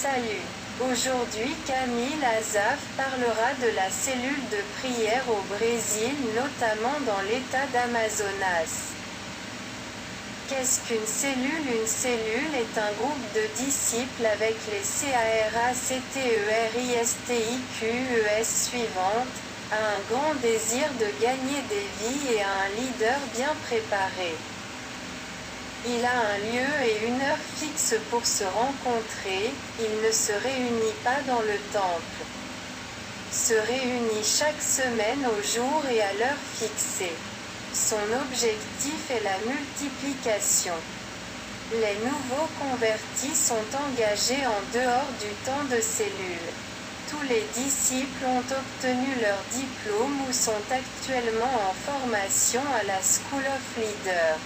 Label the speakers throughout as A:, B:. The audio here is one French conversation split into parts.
A: Salut! Aujourd'hui Camille Azaf parlera de la cellule de prière au Brésil, notamment dans l'État d'Amazonas. Qu'est-ce qu'une cellule? Une cellule est un groupe de disciples avec les caractéristiques suivantes, un grand désir de gagner des vies et un leader bien préparé. Il a un lieu et une heure fixe pour se rencontrer, il ne se réunit pas dans le temple. Se réunit chaque semaine au jour et à l'heure fixée. Son objectif est la multiplication. Les nouveaux convertis sont engagés en dehors du temps de cellule. Tous les disciples ont obtenu leur diplôme ou sont actuellement en formation à la School of Leaders.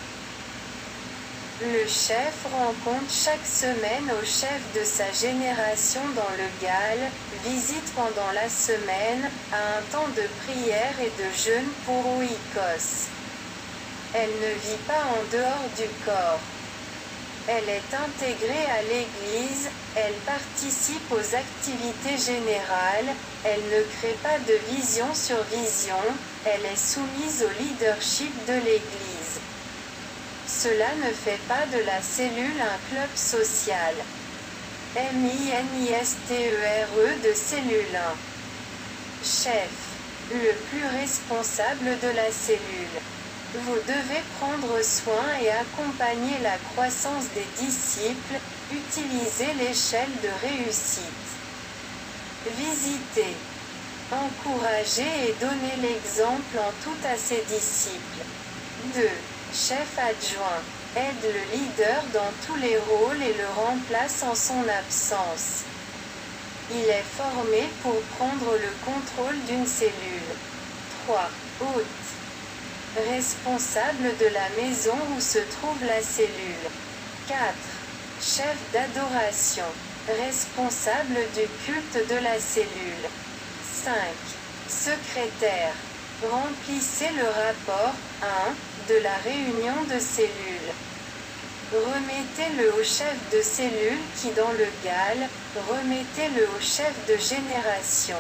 A: Le chef rencontre chaque semaine au chef de sa génération dans le Galles, visite pendant la semaine, à un temps de prière et de jeûne pour Oikos. Elle ne vit pas en dehors du corps. Elle est intégrée à l'Église, elle participe aux activités générales, elle ne crée pas de vision sur vision, elle est soumise au leadership de l'Église. Cela ne fait pas de la cellule un club social. MINISTERE de cellule 1. Chef. Le plus responsable de la cellule. Vous devez prendre soin et accompagner la croissance des disciples, utiliser l'échelle de réussite. Visiter. Encourager et donner l'exemple en tout à ses disciples. 2. Chef adjoint. Aide le leader dans tous les rôles et le remplace en son absence. Il est formé pour prendre le contrôle d'une cellule. 3. Hôte. Responsable de la maison où se trouve la cellule. 4. Chef d'adoration. Responsable du culte de la cellule. 5. Secrétaire. Remplissez le rapport 1 de la réunion de cellule. Remettez-le au chef de cellule qui dans le Galles, remettez-le au chef de génération.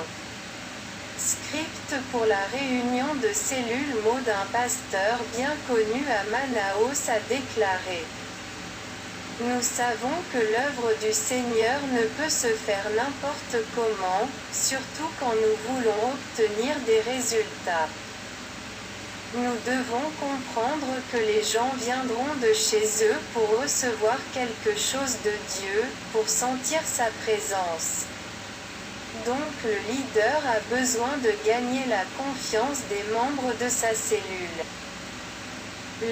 A: Script pour la réunion de cellule. Mot d'un pasteur bien connu à Manaus a déclaré: Nous savons que l'œuvre du Seigneur ne peut se faire n'importe comment, surtout quand nous voulons obtenir des résultats. Nous devons comprendre que les gens viendront de chez eux pour recevoir quelque chose de Dieu, pour sentir sa présence. Donc le leader a besoin de gagner la confiance des membres de sa cellule.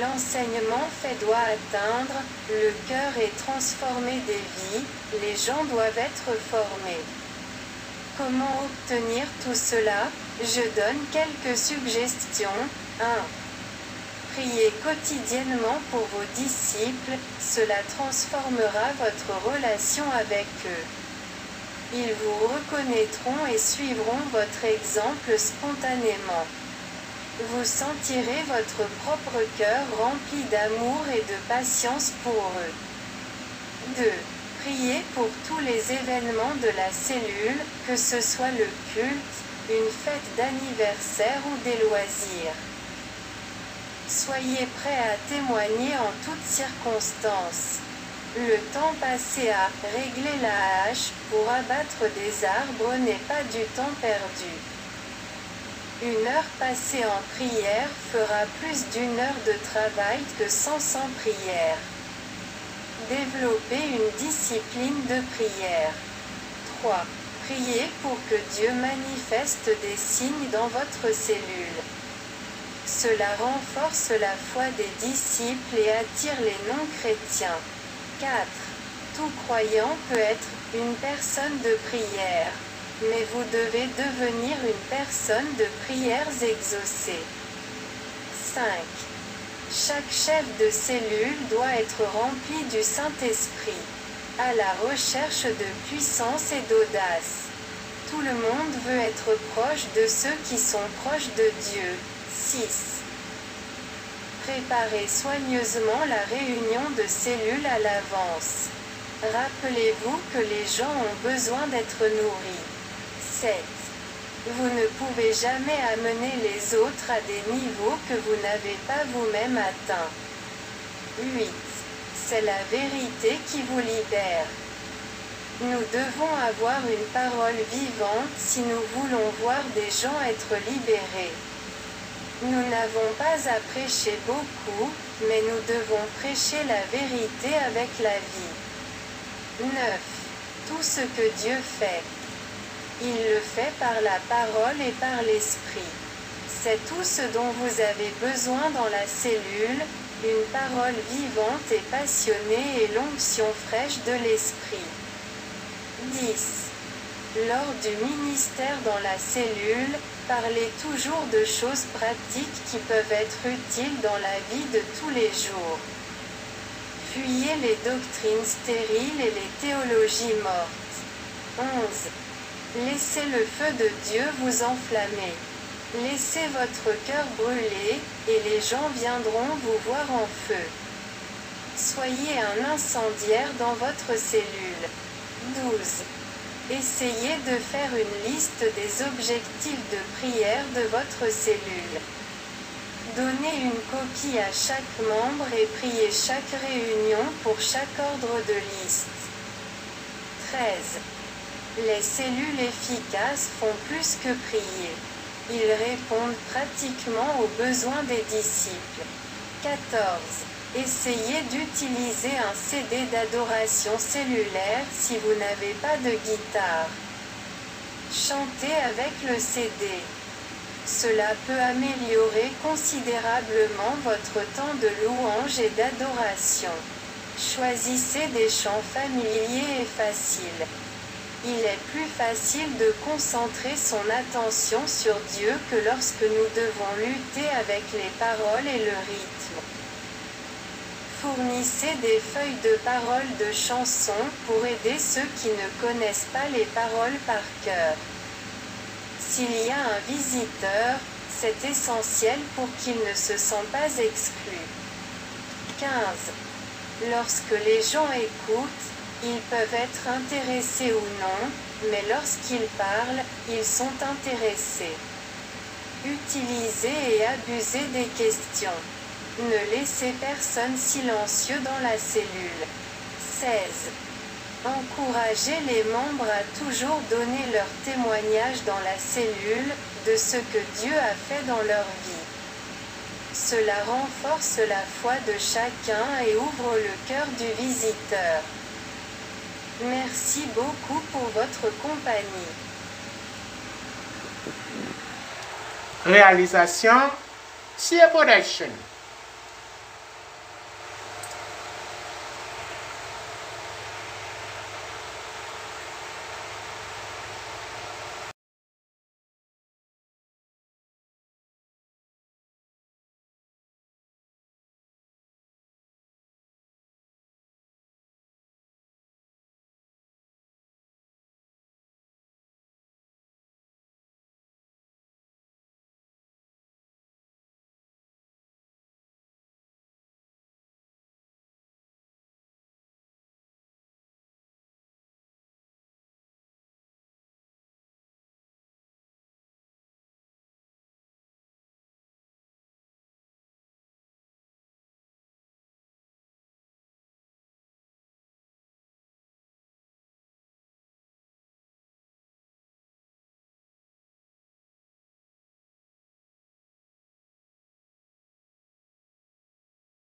A: L'enseignement fait doit atteindre, le cœur et transformer des vies, les gens doivent être formés. Comment obtenir tout cela? Je donne quelques suggestions. 1. Priez quotidiennement pour vos disciples, cela transformera votre relation avec eux. Ils vous reconnaîtront et suivront votre exemple spontanément. Vous sentirez votre propre cœur rempli d'amour et de patience pour eux. 2. Priez pour tous les événements de la cellule, que ce soit le culte, une fête d'anniversaire ou des loisirs. Soyez prêts à témoigner en toutes circonstances. Le temps passé à régler la hache pour abattre des arbres n'est pas du temps perdu. Une heure passée en prière fera plus d'une heure de travail que 100 sans prière. Développez une discipline de prière. 3. Priez pour que Dieu manifeste des signes dans votre cellule. Cela renforce la foi des disciples et attire les non-chrétiens. 4. Tout croyant peut être une personne de prière. Mais vous devez devenir une personne de prières exaucées. 5. Chaque chef de cellule doit être rempli du Saint-Esprit, à la recherche de puissance et d'audace. Tout le monde veut être proche de ceux qui sont proches de Dieu. 6. Préparez soigneusement la réunion de cellules à l'avance. Rappelez-vous que les gens ont besoin d'être nourris. 7. Vous ne pouvez jamais amener les autres à des niveaux que vous n'avez pas vous-même atteints. 8. C'est la vérité qui vous libère. Nous devons avoir une parole vivante si nous voulons voir des gens être libérés. Nous n'avons pas à prêcher beaucoup, mais nous devons prêcher la vérité avec la vie. 9. Tout ce que Dieu fait. Il le fait par la parole et par l'esprit. C'est tout ce dont vous avez besoin dans la cellule, une parole vivante et passionnée et l'onction fraîche de l'esprit. 10. Lors du ministère dans la cellule, parlez toujours de choses pratiques qui peuvent être utiles dans la vie de tous les jours. Fuyez les doctrines stériles et les théologies mortes. 11. Laissez le feu de Dieu vous enflammer. Laissez votre cœur brûler, et les gens viendront vous voir en feu. Soyez un incendiaire dans votre cellule. 12. Essayez de faire une liste des objectifs de prière de votre cellule. Donnez une coquille à chaque membre et priez chaque réunion pour chaque ordre de liste. 13. Les cellules efficaces font plus que prier. Ils répondent pratiquement aux besoins des disciples. 14. Essayez d'utiliser un CD d'adoration cellulaire si vous n'avez pas de guitare. Chantez avec le CD. Cela peut améliorer considérablement votre temps de louange et d'adoration. Choisissez des chants familiers et faciles. Il est plus facile de concentrer son attention sur Dieu que lorsque nous devons lutter avec les paroles et le rythme. Fournissez des feuilles de paroles de chansons pour aider ceux qui ne connaissent pas les paroles par cœur. S'il y a un visiteur, c'est essentiel pour qu'il ne se sent pas exclu. 15. Lorsque les gens écoutent, ils peuvent être intéressés ou non, mais lorsqu'ils parlent, ils sont intéressés. Utilisez et abusez des questions. Ne laissez personne silencieux dans la cellule. 16. Encouragez les membres à toujours donner leur témoignage dans la cellule, de ce que Dieu a fait dans leur vie. Cela renforce la foi de chacun et ouvre le cœur du visiteur. Merci beaucoup pour votre compagnie.
B: Réalisation, Sia Production.